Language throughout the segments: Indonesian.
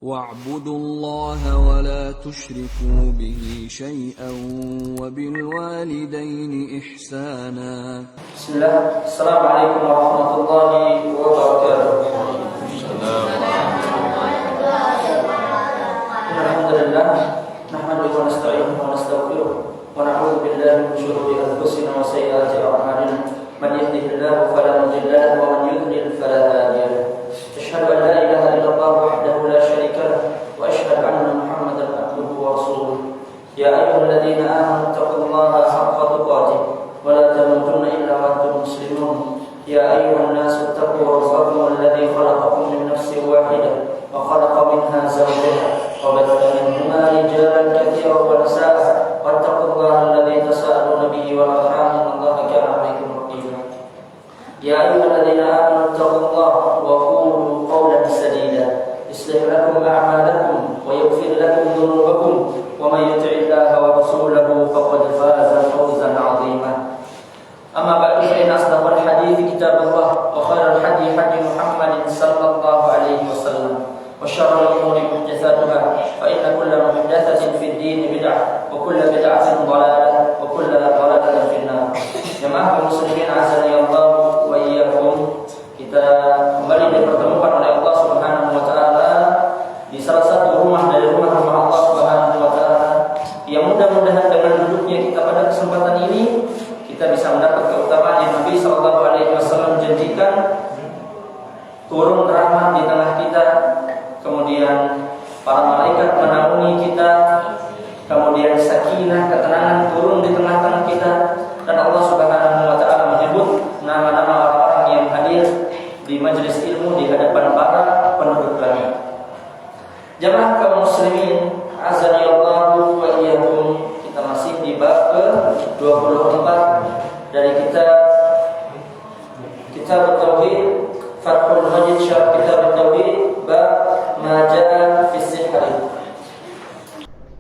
واعبدوا الله ولا تشركوا به شيئا وبالوالدين إحسانا. بسم الله. السلام عليكم ورحمة الله وبركاته. الحمد لله نحمده ونستعينه ونستغفره ونعوذ بالله من شرور أنفسنا وسيئات أعمالنا من يهده الله فلا مضل له ومن يضلل فلا هادي له. أشهد أن لا إله إلا الله وحده لا شريك له وأشهد أن محمدا عبده ورسوله. يا أيها الذين آمنوا اتقوا الله حق تقاته ولا تموتن إلا وأنتم مسلمون. يا أيها الناس اتقوا ربكم الذي خلقكم من نفس واحدة وخلق منها زوجها وبث منهما رجالا كثيرا ونساء واتقوا الله الذي تساءلون به والأرحام إن الله كان عليكم رقيبا. يا أيها الذين آمنوا اتقوا الله وقولوا قولا سديدا يصلح لكم أعمالكم ويغفر لكم ذنوبكم ومن يطع الله ورسوله فقد فاز فوزا عظيما. أما بعد فإن أصدق الحديث كتاب الله وخير الهدي هدي محمد صلى الله عليه وسلم وشر الأمور محدثاتها فإن كل محدثة في الدين بدعة وكل بدعة ضلالة وكل ضلالة في النار. Jemaah kaum muslimin azza wa iyyakum, kita kembali dipertemukan oleh Allah Subhanahu wa taala di salah satu rumah dari rumah-rumah Allah Subhanahu wa taala yang mudah-mudahan dengan duduknya kita pada kesempatan ini kita bisa mendapat keutamaan yang Nabi sallallahu alaihi wasallam janjikan, turun rahmat di tengah kita, kemudian para malaikat menaungi kita, kemudian sakinah, ketenangan turun di tengah-tengah kita, dan Allah Subhanahu wa taala menyebut nama-nama orang-orang yang hadir di majelis ilmu di hadapan para penduduk langit. Jemaah kaum muslimin azani Allah wa iyyakum, kita masih di bab ke-24 dari kitab Tauhid, Fathul Majid Syarh Kitab Tauhid, bab ma jaa fi sihri.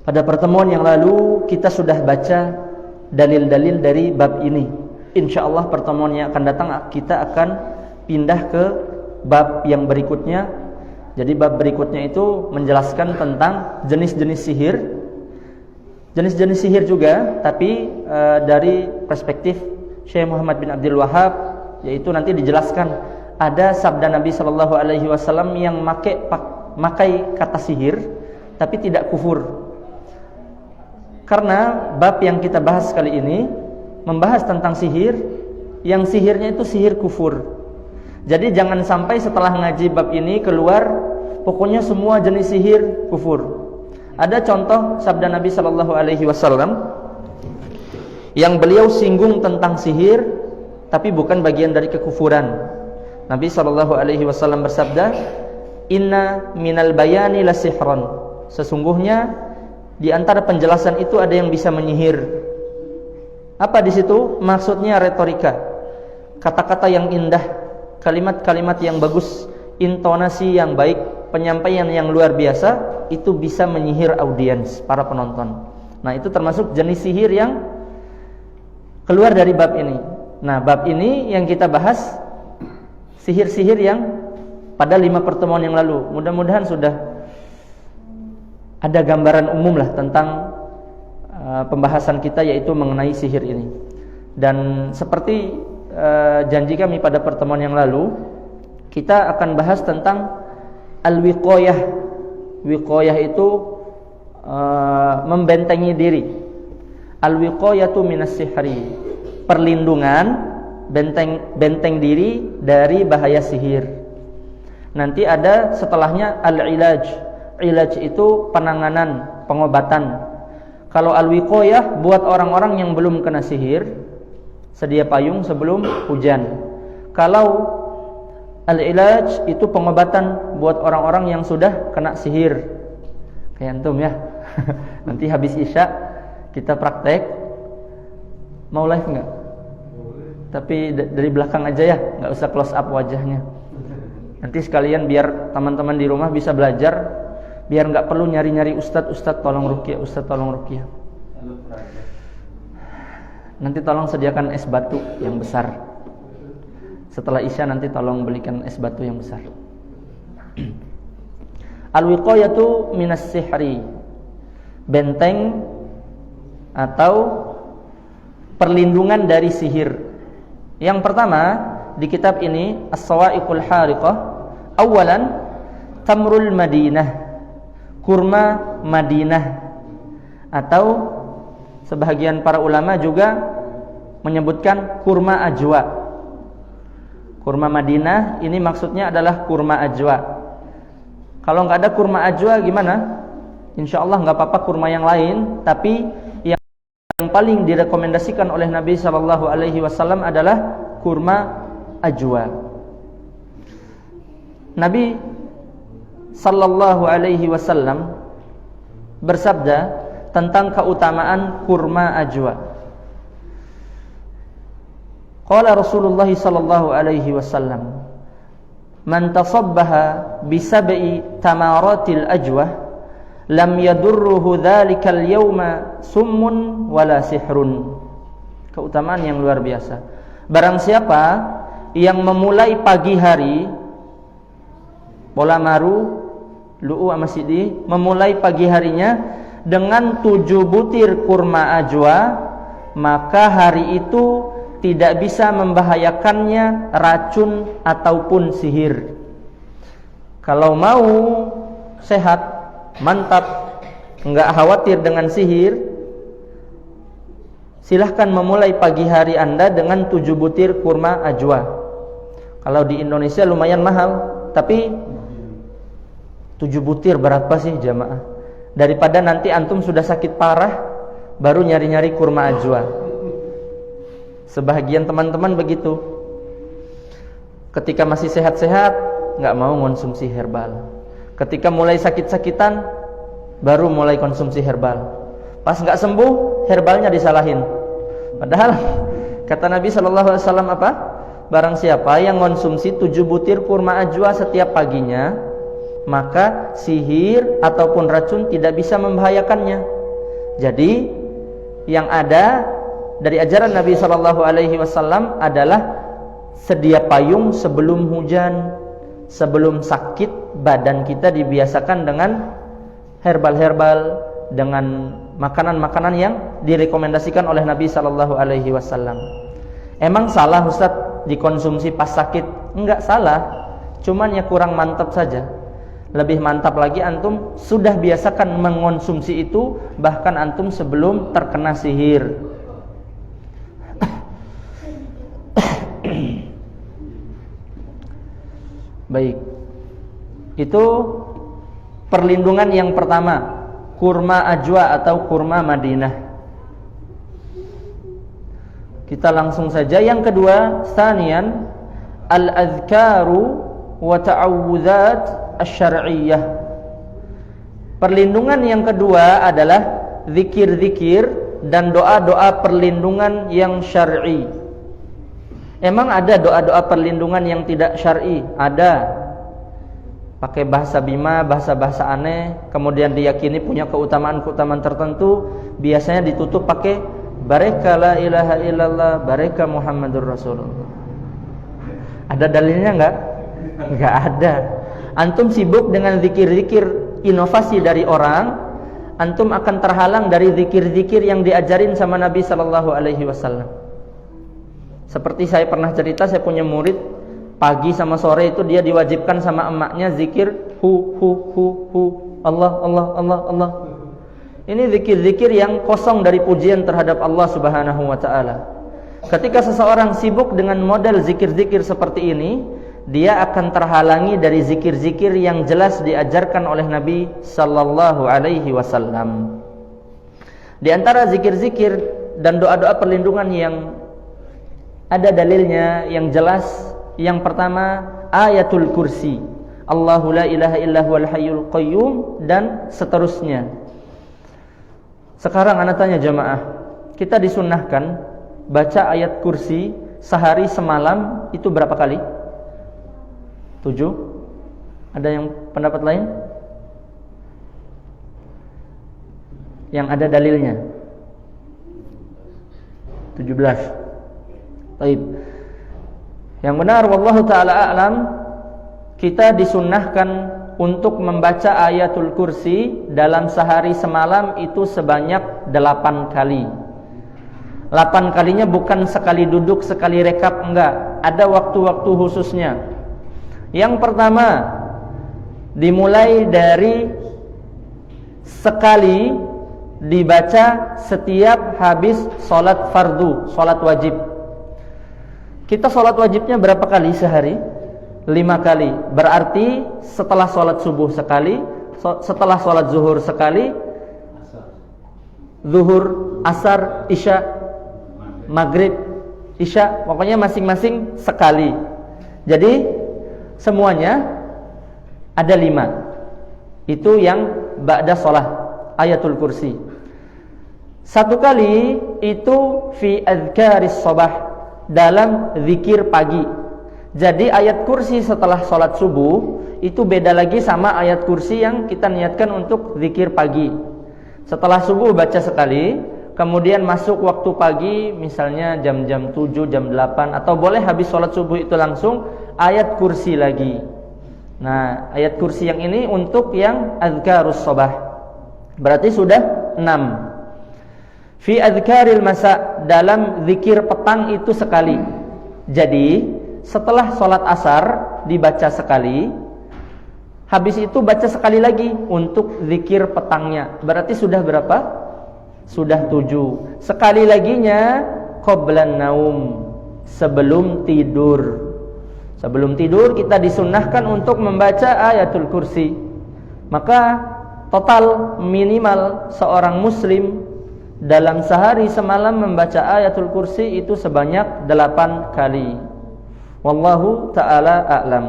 Pada pertemuan yang lalu kita sudah baca dalil-dalil dari bab ini. Insyaallah pertemuan yang akan datang kita akan pindah ke bab yang berikutnya. Jadi bab berikutnya itu menjelaskan tentang jenis-jenis sihir. Jenis-jenis sihir juga, tapi dari perspektif Syekh Muhammad bin Abdul Wahhab, yaitu nanti dijelaskan ada sabda Nabi sallallahu alaihi wasallam yang makai kata sihir tapi tidak kufur. Karena bab yang kita bahas kali ini membahas tentang sihir yang sihirnya itu sihir kufur. Jadi jangan sampai setelah ngaji bab ini keluar pokoknya semua jenis sihir kufur. Ada contoh sabda Nabi sallallahu alaihi wasallam yang beliau singgung tentang sihir tapi bukan bagian dari kekufuran. Nabi sallallahu alaihi wasallam bersabda, "Inna minal bayani lasihran." Sesungguhnya di antara penjelasan itu ada yang bisa menyihir. Apa di situ? Maksudnya retorika, kata-kata yang indah, kalimat-kalimat yang bagus, intonasi yang baik, penyampaian yang luar biasa, itu bisa menyihir audiens, para penonton. Nah, itu termasuk jenis sihir yang keluar dari bab ini. Nah, bab ini yang kita bahas sihir-sihir yang pada 5 pertemuan yang lalu. Mudah-mudahan sudah ada gambaran umum lah tentang pembahasan kita, yaitu mengenai sihir ini. Dan seperti janji kami pada pertemuan yang lalu, kita akan bahas tentang al-wiqayah. Wiqayah itu membentengi diri. Al-wiqayatu minas sihri, perlindungan, benteng diri dari bahaya sihir. Nanti ada setelahnya al-ilaj. Ilaj itu penanganan, pengobatan. Kalau al-wiqayah buat orang-orang yang belum kena sihir, sedia payung sebelum hujan. Kalau al-ilaj itu pengobatan buat orang-orang yang sudah kena sihir. Kayak antum ya. Nanti habis isya kita praktek. Mau live enggak? Tapi dari belakang aja ya, enggak usah close up wajahnya. Nanti sekalian biar teman-teman di rumah bisa belajar, biar nggak perlu nyari-nyari ustadz tolong ruqyah. Nanti tolong sediakan es batu yang besar. Setelah isya nanti tolong belikan es batu yang besar. Al-wiqayatu minas sihri, benteng atau perlindungan dari sihir. Yang pertama di kitab ini As-Sawa'iqul Hariqah, awalan tamrul Madinah, kurma Madinah, atau sebahagian para ulama juga menyebutkan kurma ajwa. Kurma Madinah ini maksudnya adalah kurma ajwa. Kalau nggak ada kurma ajwa gimana? Insya Allah nggak apa-apa kurma yang lain, tapi yang paling direkomendasikan oleh Nabi Shallallahu Alaihi Wasallam adalah kurma ajwa. Nabi Sallallahu Alaihi Wasallam bersabda tentang keutamaan kurma ajwa. Qala Rasulullah Sallallahu Alaihi Wasallam, man tasabbaha bisab'i tamaratil ajwa lam yadurruhu dhalikal yawma summun wala sihrun. Keutamaan yang luar biasa. Barang siapa yang memulai pagi hari, bola maru, lu'u sama sidi, memulai pagi harinya dengan 7 butir kurma ajwa, maka hari itu tidak bisa membahayakannya racun ataupun sihir. Kalau mau sehat, mantap, enggak khawatir dengan sihir, silahkan memulai pagi hari Anda dengan 7 butir kurma ajwa. Kalau di Indonesia lumayan mahal, tapi 7 butir berapa sih jamaah? Daripada nanti antum sudah sakit parah baru nyari-nyari kurma ajwa. Sebahagian teman-teman begitu, ketika masih sehat-sehat enggak mau konsumsi herbal. Ketika mulai sakit-sakitan baru mulai konsumsi herbal. Pas nggak sembuh, herbalnya disalahin. Padahal kata Nabi Shallallahu Alaihi Wasallam apa? Barang siapa yang konsumsi 7 butir kurma ajwa setiap paginya, maka sihir ataupun racun tidak bisa membahayakannya. Jadi yang ada dari ajaran Nabi Shallallahu Alaihi Wasallam adalah sedia payung sebelum hujan, sebelum sakit. Badan kita dibiasakan dengan herbal-herbal, dengan makanan-makanan yang direkomendasikan oleh Nabi Sallallahu Alaihi Wasallam. Emang salah Ustadz dikonsumsi pas sakit? Enggak salah, cuman ya kurang mantap saja. Lebih mantap lagi antum sudah biasakan mengonsumsi itu, bahkan antum sebelum terkena sihir. Baik, itu perlindungan yang pertama, kurma ajwa atau kurma Madinah. Kita langsung saja yang kedua, tsaniyan al-adhkaru wa ta'awudzat asy-syar'iyyah. Perlindungan yang kedua adalah zikir-zikir dan doa-doa perlindungan yang syar'i. Emang ada doa-doa perlindungan yang tidak syar'i? Ada. Pakai bahasa bima, bahasa-bahasa aneh, kemudian diyakini punya keutamaan-keutamaan tertentu, biasanya ditutup pakai baraka la ilaha illallah, baraka Muhammadur Rasulullah. Ada dalilnya enggak? Enggak ada. Antum sibuk dengan zikir-zikir inovasi dari orang, antum akan terhalang dari zikir-zikir yang diajarin sama Nabi sallallahu alaihi wasallam. Seperti saya pernah cerita, saya punya murid pagi sama sore itu dia diwajibkan sama emaknya zikir hu Allah Allah Allah Allah. Ini zikir-zikir yang kosong dari pujian terhadap Allah Subhanahu wa taala. Ketika seseorang sibuk dengan model zikir-zikir seperti ini, dia akan terhalangi dari zikir-zikir yang jelas diajarkan oleh Nabi sallallahu alaihi wasallam. Di antara zikir-zikir dan doa-doa perlindungan yang ada dalilnya yang jelas, yang pertama ayatul kursi, Allahu la ilaha illa huwal hayyul qayyum, dan seterusnya. Sekarang anak tanya jamaah, kita disunnahkan baca ayat kursi sehari semalam itu berapa kali? 7? Ada yang pendapat lain? Yang ada dalilnya 17. Baik. Yang benar wallahu taala a'lam, kita disunnahkan untuk membaca ayatul kursi dalam sehari semalam itu sebanyak 8 kali. 8 kalinya bukan sekali duduk, sekali rekap, enggak. Ada waktu-waktu khususnya. Yang pertama, dimulai dari sekali dibaca setiap habis sholat fardu, sholat wajib. Kita sholat wajibnya berapa kali sehari? 5 kali. Berarti setelah sholat subuh sekali, setelah sholat zuhur sekali, zuhur, asar, isya, maghrib, isya, pokoknya masing-masing sekali. Jadi semuanya ada 5. Itu yang ba'da sholat ayatul kursi. 1 kali itu fi adhkaris sabah, dalam zikir pagi. Jadi ayat kursi setelah sholat subuh itu beda lagi sama ayat kursi yang kita niatkan untuk zikir pagi. Setelah subuh baca sekali, kemudian masuk waktu pagi, misalnya jam-jam 7, jam 8, atau boleh habis sholat subuh itu langsung ayat kursi lagi. Nah, ayat kursi yang ini untuk yang azkarus sabah. Berarti sudah 6. Fi azkaril masa, dalam zikir petang itu sekali. Jadi setelah sholat asar dibaca sekali, habis itu baca sekali lagi untuk zikir petangnya. Berarti sudah berapa? Sudah 7. Sekali laginya qablan naum, sebelum tidur. Sebelum tidur kita disunnahkan untuk membaca ayatul kursi. Maka total minimal seorang muslim dalam sehari semalam membaca ayatul kursi itu sebanyak 8 kali. Wallahu ta'ala a'lam.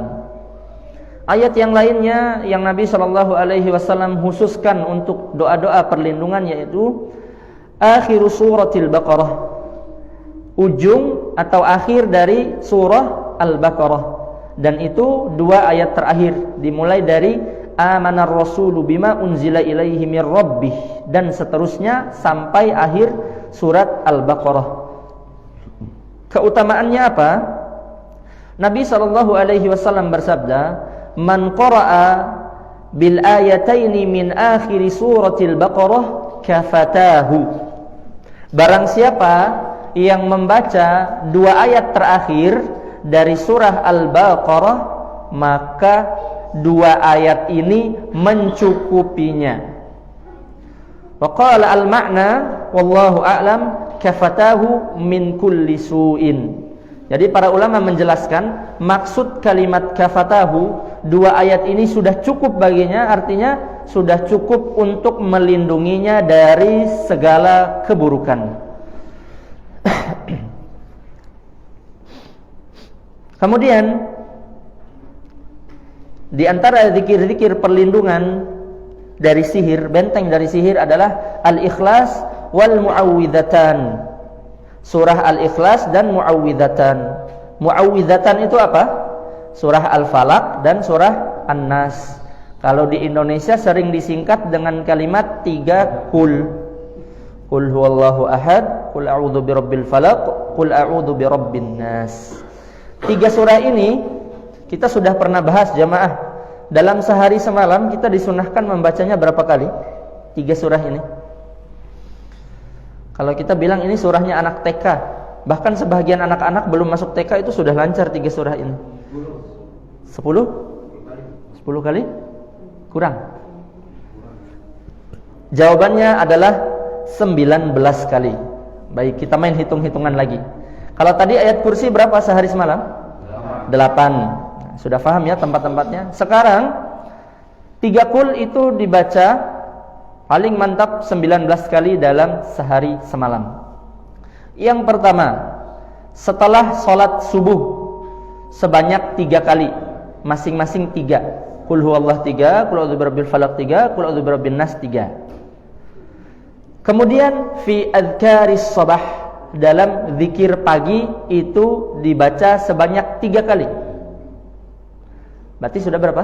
Ayat yang lainnya yang Nabi SAW khususkan untuk doa-doa perlindungan yaitu akhiru suratil Baqarah, ujung atau akhir dari surah Al-Baqarah. Dan itu 2 ayat terakhir, dimulai dari amanar rasulu bima unzila ilaihi mir rabbih, dan seterusnya sampai akhir surat Al-Baqarah. Keutamaannya apa? Nabi SAW bersabda, man qara'a bil ayataini min akhir suratil Baqarah kafatahu. Barang siapa yang membaca 2 ayat terakhir dari surah Al-Baqarah, maka 2 ayat ini mencukupinya. Wa qala al-ma'na wallahu a'lam kafatahu min kulli su'in. Jadi para ulama menjelaskan maksud kalimat kafatahu, 2 ayat ini sudah cukup baginya, artinya sudah cukup untuk melindunginya dari segala keburukan. Kemudian di antara zikir-zikir perlindungan dari sihir, benteng dari sihir adalah Al-Ikhlas wal Mu'awwidhatan. Surah Al-Ikhlas dan Mu'awwidhatan. Mu'awwidhatan itu apa? Surah Al-Falaq dan surah An-Nas. Kalau di Indonesia sering disingkat dengan kalimat 3 kul. Qul huwallahu ahad, qul a'udzu birabbil falaq, qul a'udzu birabbin nas. 3 surah ini kita sudah pernah bahas jamaah. Dalam sehari semalam kita disunahkan membacanya berapa kali? 3 surah ini. Kalau kita bilang ini surahnya anak TK, bahkan sebagian anak-anak belum masuk TK itu sudah lancar 3 surah ini. 10? 10 kali? Kurang. Jawabannya adalah 19 kali. Baik, kita main hitung-hitungan lagi. Kalau tadi ayat kursi berapa sehari semalam? 8. Sudah paham ya tempat-tempatnya? Sekarang 3 kul itu dibaca paling mantap 19 kali dalam sehari semalam. Yang pertama, setelah sholat subuh sebanyak 3 kali, masing-masing 3. Qul huwallahu 3, qul a'udzu birabbil falaq 3, qul a'udzu birabbin nas 3. Kemudian fi adhkaris sabah, dalam zikir pagi itu dibaca sebanyak 3 kali. Berarti sudah berapa?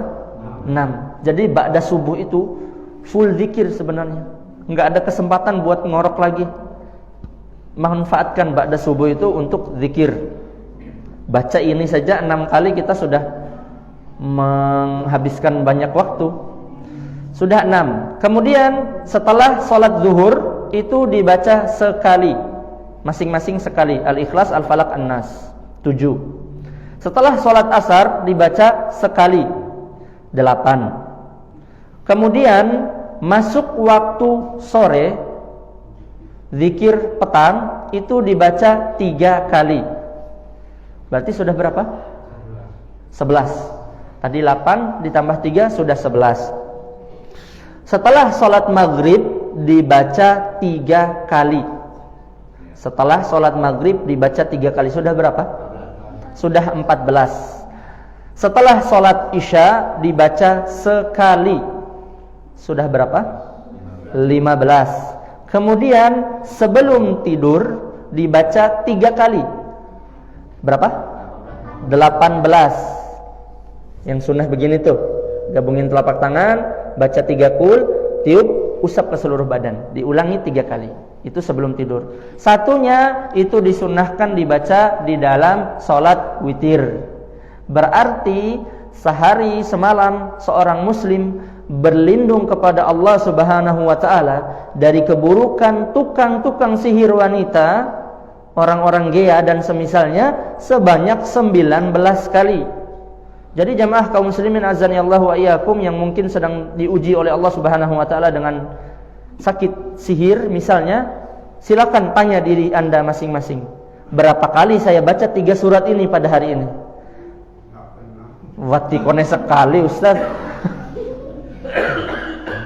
6. Jadi ba'da subuh itu full zikir sebenarnya. Enggak ada kesempatan buat ngorok lagi. Manfaatkan ba'da subuh itu untuk zikir. Baca ini saja 6 kali kita sudah menghabiskan banyak waktu. Sudah 6. Kemudian setelah sholat zuhur itu dibaca sekali, masing-masing sekali, Al-Ikhlas, Al-Falaq, An-Nas. 7. Setelah sholat asar dibaca sekali, 8. Kemudian masuk waktu sore, zikir petang itu dibaca 3 kali. Berarti sudah berapa? 11. Tadi 8 ditambah 3 sudah 11. Setelah sholat maghrib dibaca 3 kali. Setelah sholat maghrib dibaca 3 kali. Sudah berapa? Sudah 14. Setelah sholat isya dibaca sekali. Sudah berapa? 15. Kemudian sebelum tidur dibaca 3 kali. Berapa? 18. Yang sunnah begini tuh, gabungin telapak tangan, baca 3 kul, tiup, usap ke seluruh badan, diulangi 3 kali. Itu sebelum tidur. Satunya itu disunnahkan dibaca di dalam sholat witir. Berarti sehari semalam seorang muslim berlindung kepada Allah Subhanahu wa ta'ala dari keburukan tukang-tukang sihir wanita, orang-orang gea dan semisalnya, sebanyak 19 kali. Jadi jamaah kaum muslimin azani Allah wa iyyakum yang mungkin sedang diuji oleh Allah Subhanahu wa taala dengan sakit sihir misalnya, silakan tanya diri Anda masing-masing, berapa kali saya baca 3 surat ini pada hari ini? Watikone sekali Ustaz.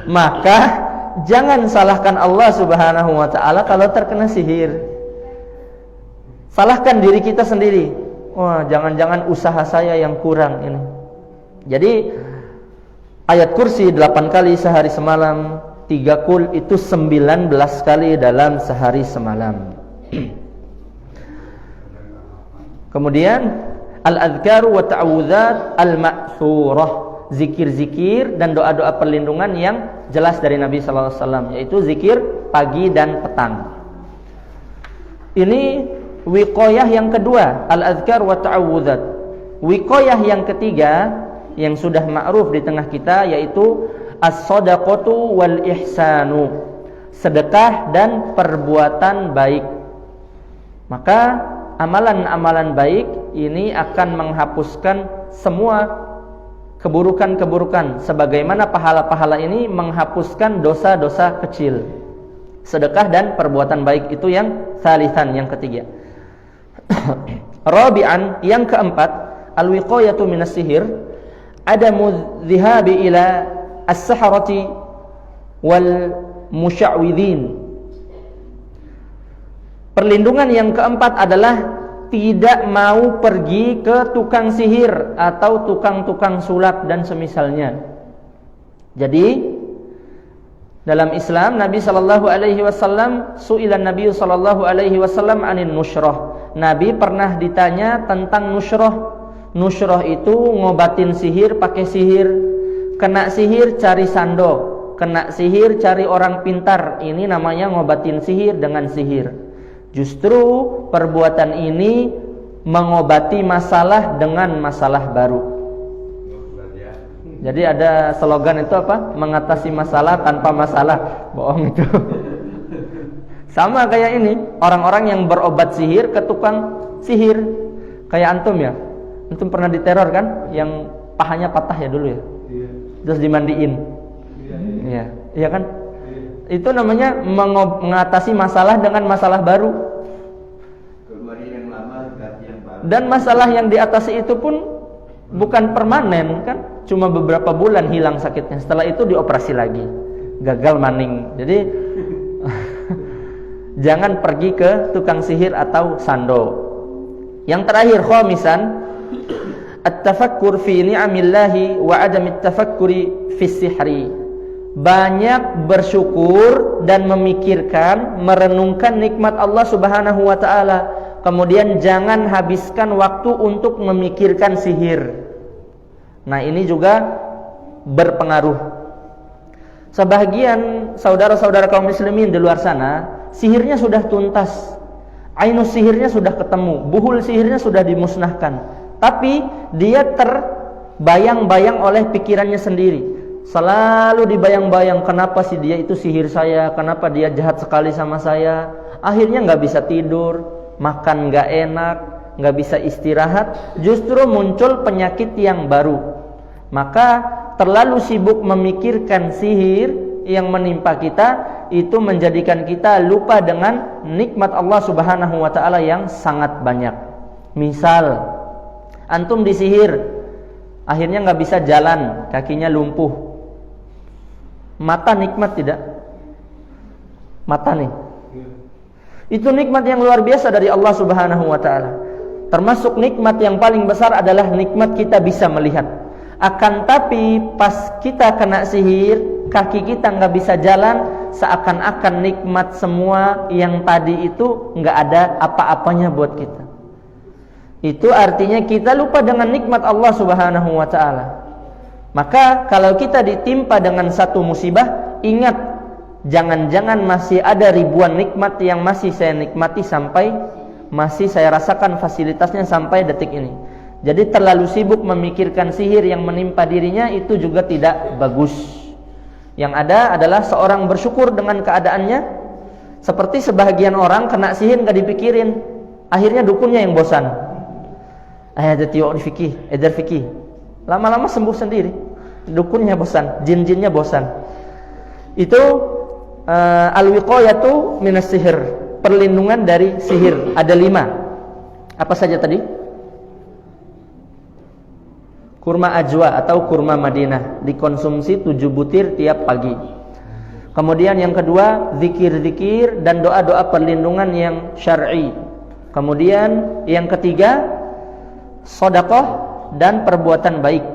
Maka jangan salahkan Allah Subhanahu wa taala kalau terkena sihir. Salahkan diri kita sendiri. Wah, jangan-jangan usaha saya yang kurang ini. Jadi ayat kursi 8 kali sehari semalam, 3 kul itu 19 kali dalam sehari semalam. Kemudian al-adhkaru wa ta'awudzat al-ma'thurah, zikir-zikir dan doa-doa perlindungan yang jelas dari Nabi sallallahu alaihi wasallam, yaitu zikir pagi dan petang. Ini wiqayah yang kedua, al-adhkar wa ta'awudzat. Wiqayah yang ketiga yang sudah ma'ruf di tengah kita yaitu as-shadaqatu wal ihsanu, sedekah dan perbuatan baik. Maka amalan-amalan baik ini akan menghapuskan semua keburukan-keburukan, sebagaimana pahala-pahala ini menghapuskan dosa-dosa kecil. Sedekah dan perbuatan baik itu yang salisan, yang ketiga. Rabi'an, yang keempat, al-wiqayatu minas sihir, adamu dhihabi ila as-saharati wal musya'widhin. Perlindungan yang keempat adalah tidak mau pergi ke tukang sihir atau tukang-tukang sulap dan semisalnya. Jadi dalam Islam, Nabi sallallahu alaihi wasallam, su'ilan Nabi sallallahu alaihi wasallam anin nushrah. Nabi pernah ditanya tentang nushrah. Nushrah itu ngobatin sihir pakai sihir. Kena sihir cari sando, kena sihir cari orang pintar. Ini namanya ngobatin sihir dengan sihir. Justru perbuatan ini mengobati masalah dengan masalah baru. Jadi ada slogan itu apa? Mengatasi masalah tanpa masalah. Bohong itu. Sama kayak ini, orang-orang yang berobat sihir ke tukang sihir. Kayak antum ya. Antum pernah diteror kan? Yang pahanya patah ya dulu ya. Terus dimandiin. Iya, iya kan? Itu namanya mengatasi masalah dengan masalah baru. Dan masalah yang diatasi itu pun bukan permanen kan? Cuma beberapa bulan hilang sakitnya. Setelah itu dioperasi lagi. Gagal maning. Jadi jangan pergi ke tukang sihir atau sando. Yang terakhir, khamisan, at-tafakkur fi ni'amillahi wa adam at-tafakkuri fi sihri. Banyak bersyukur dan memikirkan, merenungkan nikmat Allah Subhanahu wa taala. Kemudian jangan habiskan waktu untuk memikirkan sihir. Nah, ini juga berpengaruh. Sebagian saudara-saudara kaum muslimin di luar sana, sihirnya sudah tuntas. Ainus sihirnya sudah ketemu, buhul sihirnya sudah dimusnahkan. Tapi dia bayang-bayang oleh pikirannya sendiri. Selalu dibayang-bayang, kenapa sih dia itu sihir saya, kenapa dia jahat sekali sama saya. Akhirnya nggak bisa tidur, makan nggak enak, nggak bisa istirahat, justru muncul penyakit yang baru. Maka terlalu sibuk memikirkan sihir yang menimpa kita, itu menjadikan kita lupa dengan nikmat Allah Subhanahu wa ta'ala yang sangat banyak. Misal antum disihir, akhirnya nggak bisa jalan, kakinya lumpuh. Mata nikmat tidak? Mata nih, itu nikmat yang luar biasa dari Allah Subhanahu wa ta'ala. Termasuk nikmat yang paling besar adalah nikmat kita bisa melihat. Akan tapi pas kita kena sihir, kaki kita nggak bisa jalan, seakan-akan nikmat semua yang tadi itu nggak ada apa-apanya buat kita. Itu artinya kita lupa dengan nikmat Allah Subhanahu wa ta'ala. Maka kalau kita ditimpa dengan satu musibah, ingat, jangan-jangan masih ada ribuan nikmat yang masih saya nikmati sampai masih saya rasakan fasilitasnya sampai detik ini. Jadi terlalu sibuk memikirkan sihir yang menimpa dirinya itu juga tidak bagus. Yang ada adalah seorang bersyukur dengan keadaannya. Seperti sebahagian orang kena sihir nggak dipikirin, akhirnya dukunnya yang bosan. Ada tiok fikih, edar fikih. Lama-lama sembuh sendiri. Dukunnya bosan, jin-jinnya bosan. Itu al-wiqayatu minas sihir, perlindungan dari sihir. Ada 5. Apa saja tadi? Kurma ajwa atau kurma Madinah, dikonsumsi 7 butir tiap pagi. Kemudian yang kedua, zikir-zikir dan doa-doa perlindungan yang syar'i. Kemudian yang ketiga, sedekah dan perbuatan baik.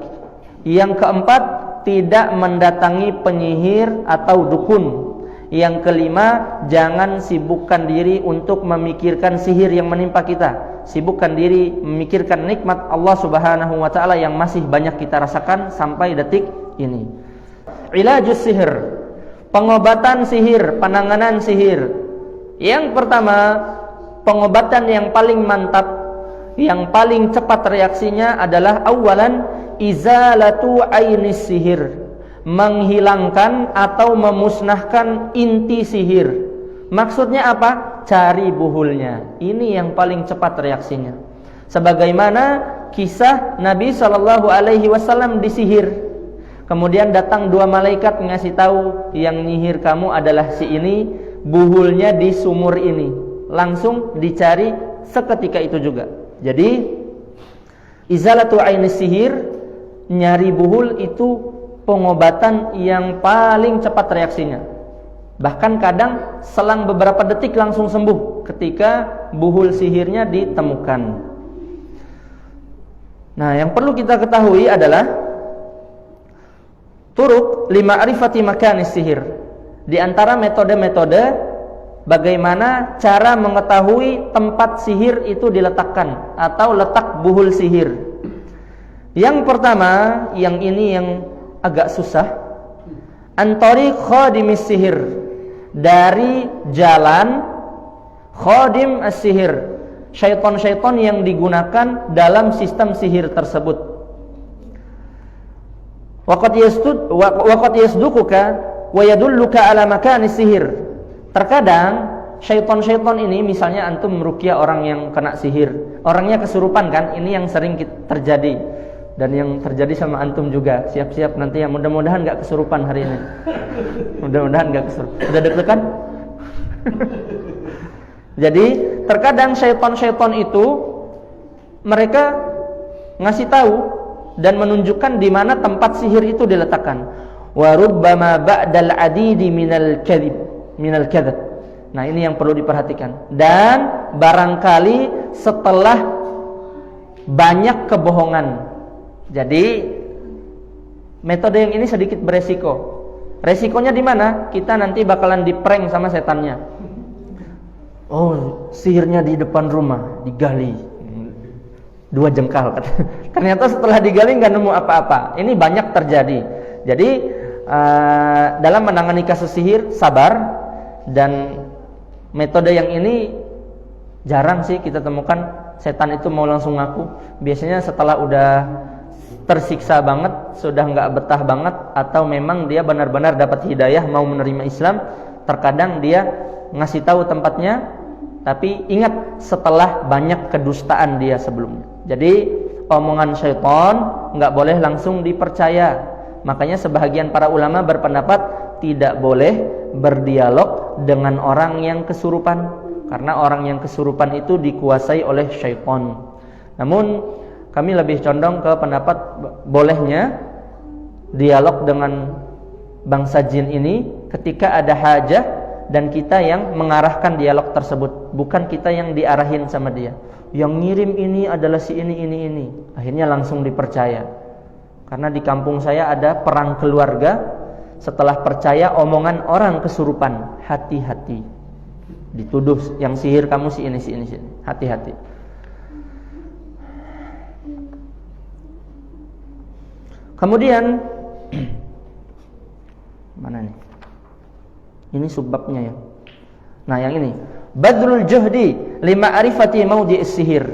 Yang keempat, tidak mendatangi penyihir atau dukun. Yang kelima, jangan sibukkan diri untuk memikirkan sihir yang menimpa kita. Sibukkan diri memikirkan nikmat Allah Subhanahu wa ta'ala yang masih banyak kita rasakan sampai detik ini. Ilajus sihir, pengobatan sihir, penanganan sihir. Yang pertama, pengobatan yang paling mantap, yang paling cepat reaksinya adalah awalan izalatu ainis sihir, menghilangkan atau memusnahkan inti sihir. Maksudnya apa? Cari buhulnya. Ini yang paling cepat reaksinya. Sebagaimana kisah Nabi SAW disihir. Kemudian datang 2 malaikat ngasih tahu, yang nyihir kamu adalah si ini, buhulnya di sumur ini. Langsung dicari seketika itu juga. Jadi izalatu ainis sihir, nyari buhul itu pengobatan yang paling cepat reaksinya. Bahkan kadang selang beberapa detik langsung sembuh ketika buhul sihirnya ditemukan. Nah, yang perlu kita ketahui adalah turuk lima'rifati makanis sihir. Di antara metode-metode bagaimana cara mengetahui tempat sihir itu diletakkan atau letak buhul sihir. Yang pertama, yang ini yang agak susah, antari khadimis sihir, dari jalan khadim as-sihir, syaitan-syaitan yang digunakan dalam sistem sihir tersebut. Waqad yasduquka wa yadulluka ala makanis sihir. Terkadang syaitan-syaitan ini, misalnya antum meruqyah orang yang kena sihir, orangnya kesurupan kan, ini yang sering terjadi. Dan yang terjadi sama antum juga. Siap-siap nanti ya, mudah-mudahan gak kesurupan hari ini. Mudah-mudahan gak kesurupan. Udah deg-degan? Jadi terkadang syaitan-syaitan itu mereka ngasih tahu dan menunjukkan di mana tempat sihir itu diletakkan. Wa rubbama ba'dal adidi minal kadhib. Nah, ini yang perlu diperhatikan. Dan barangkali setelah banyak kebohongan. Jadi metode yang ini sedikit beresiko. Resikonya di mana? Kita nanti bakalan diprank sama setannya. Oh, sihirnya di depan rumah, digali 2 jengkal. Ternyata setelah digali nggak nemu apa-apa. Ini banyak terjadi. Jadi dalam menangani kasus sihir, sabar. Dan metode yang ini jarang sih kita temukan setan itu mau langsung ngaku. Biasanya setelah udah tersiksa banget, sudah nggak betah banget, atau memang dia benar-benar dapat hidayah mau menerima Islam. Terkadang dia ngasih tahu tempatnya, tapi ingat setelah banyak kedustaan dia sebelumnya. Jadi omongan syaitan nggak boleh langsung dipercaya. Makanya sebahagian para ulama berpendapat tidak boleh berdialog dengan orang yang kesurupan, karena orang yang kesurupan itu dikuasai oleh syaitan. Namun kami lebih condong ke pendapat bolehnya dialog dengan bangsa jin ini ketika ada hajah dan kita yang mengarahkan dialog tersebut, bukan kita yang diarahin sama dia. Yang ngirim ini adalah si ini. Akhirnya langsung dipercaya. Karena di kampung saya ada perang keluarga. Setelah percaya omongan orang kesurupan, hati-hati. Dituduh yang sihir kamu si ini. Hati-hati. Kemudian mana nih? Ini subbabnya ya. Nah, yang ini, badlul juhdi lima'rifati maudhi'is sihir.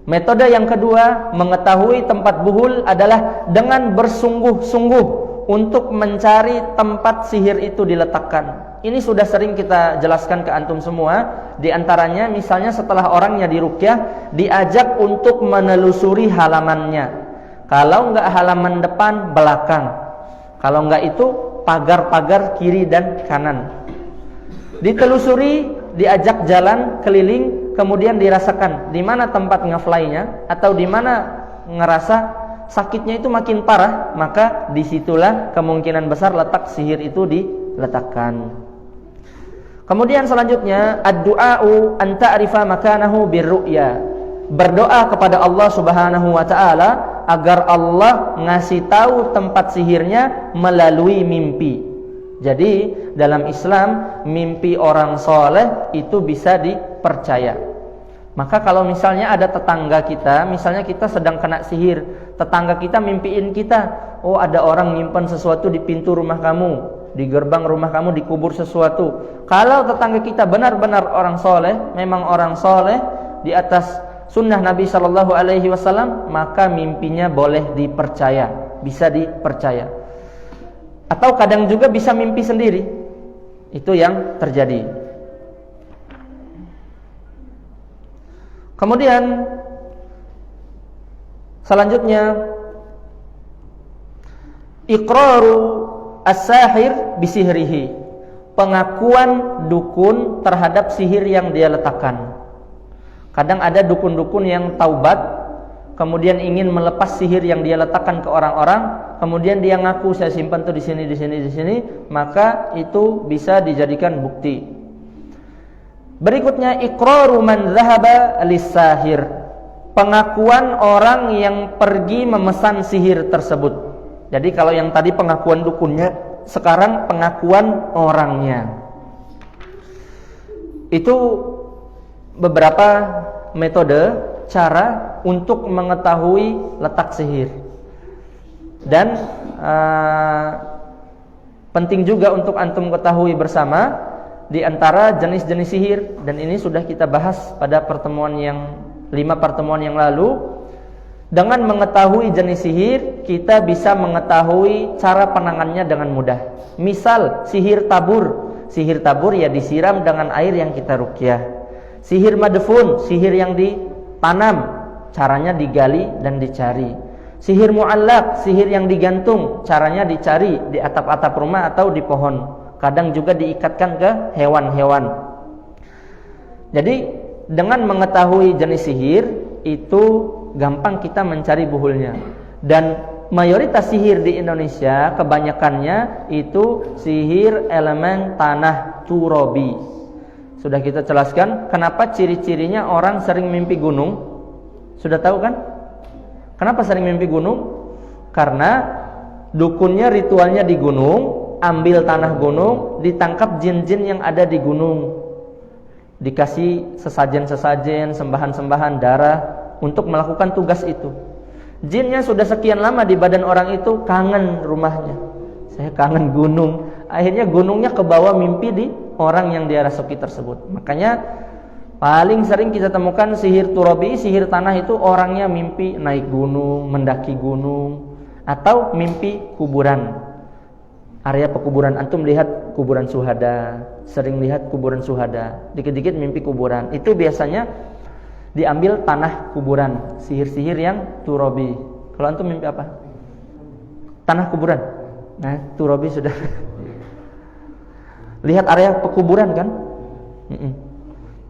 Metode yang kedua, mengetahui tempat buhul adalah dengan bersungguh-sungguh untuk mencari tempat sihir itu diletakkan. Ini sudah sering kita jelaskan ke antum semua. Di antaranya misalnya setelah orangnya diruqyah, diajak untuk menelusuri halamannya. Kalau enggak halaman depan, belakang. Kalau enggak itu pagar-pagar kiri dan kanan. Ditelusuri, diajak jalan keliling, kemudian dirasakan di mana tempat ngefly-nya atau di mana ngerasa sakitnya itu makin parah, maka disitulah kemungkinan besar letak sihir itu diletakkan. Kemudian selanjutnya ad-du'a'u an ta'rifa makanahu birru'ya. Berdoa kepada Allah Subhanahu wa taala agar Allah ngasih tahu tempat sihirnya melalui mimpi. Jadi dalam Islam mimpi orang soleh itu bisa dipercaya. Maka kalau misalnya ada tetangga kita, misalnya kita sedang kena sihir, tetangga kita mimpiin kita, oh ada orang nyimpan sesuatu di pintu rumah kamu, di gerbang rumah kamu dikubur sesuatu. Kalau tetangga kita benar-benar orang soleh, memang orang soleh di atas sunnah Nabi Shallallahu Alaihi Wasallam, maka mimpinya boleh dipercaya, bisa dipercaya. Atau kadang juga bisa mimpi sendiri, itu yang terjadi. Kemudian selanjutnya iqraru as-sahir bisihrihi, pengakuan dukun terhadap sihir yang dia letakkan. Kadang ada dukun-dukun yang taubat, kemudian ingin melepas sihir yang dia letakkan ke orang-orang, kemudian dia ngaku saya simpan tuh di sini, maka itu bisa dijadikan bukti. Berikutnya iqraru man dzahaba lis-sahir, pengakuan orang yang pergi memesan sihir tersebut. Jadi kalau yang tadi pengakuan dukunnya, sekarang pengakuan orangnya. Itu beberapa metode cara untuk mengetahui letak sihir. Dan penting juga untuk antum ketahui bersama di antara jenis-jenis sihir, dan ini sudah kita bahas pada pertemuan yang 5 pertemuan yang lalu. Dengan mengetahui jenis sihir, kita bisa mengetahui cara penangannya dengan mudah. Misal sihir tabur. Sihir tabur ya disiram dengan air yang kita ruqyah. Sihir madfun, sihir yang ditanam, caranya digali dan dicari. Sihir mu'allaq, sihir yang digantung, caranya dicari di atap-atap rumah atau di pohon. Kadang juga diikatkan ke hewan-hewan. Jadi dengan mengetahui jenis sihir itu gampang kita mencari buhulnya. Dan mayoritas sihir di Indonesia kebanyakannya itu sihir elemen tanah turabi. Sudah kita jelaskan kenapa ciri-cirinya orang sering mimpi gunung. Sudah tahu kan? Kenapa sering mimpi gunung? Karena dukunnya ritualnya di gunung, ambil tanah gunung, ditangkap jin-jin yang ada di gunung. Dikasih sesajen-sesajen, sembahan-sembahan, darah untuk melakukan tugas itu. Jinnya sudah sekian lama di badan orang itu, kangen rumahnya. Saya kangen gunung. Akhirnya gunungnya kebawa mimpi di orang yang dia rasuki tersebut. Makanya paling sering kita temukan sihir turabi, sihir tanah itu orangnya mimpi naik gunung, mendaki gunung. Atau mimpi kuburan. Area pekuburan, antum lihat kuburan syuhada, sering lihat kuburan syuhada, dikit-dikit mimpi kuburan. Itu biasanya diambil tanah kuburan, sihir-sihir yang turabi. Kalau antum mimpi apa? Tanah kuburan. Nah, turabi sudah. Lihat area pekuburan kan?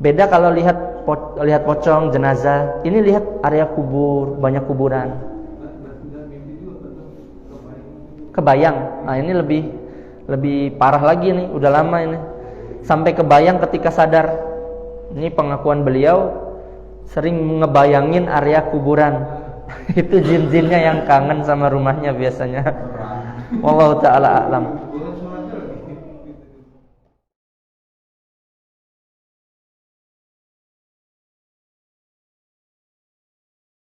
Beda kalau lihat pocong, jenazah. Ini lihat area kubur, banyak kuburan. Kebayang. Nah, ini lebih parah lagi nih, udah lama ini. Sampai kebayang ketika sadar. Ini pengakuan beliau sering ngebayangin area kuburan. Itu jin-jinnya yang kangen sama rumahnya biasanya. Wallahu taala a'lam.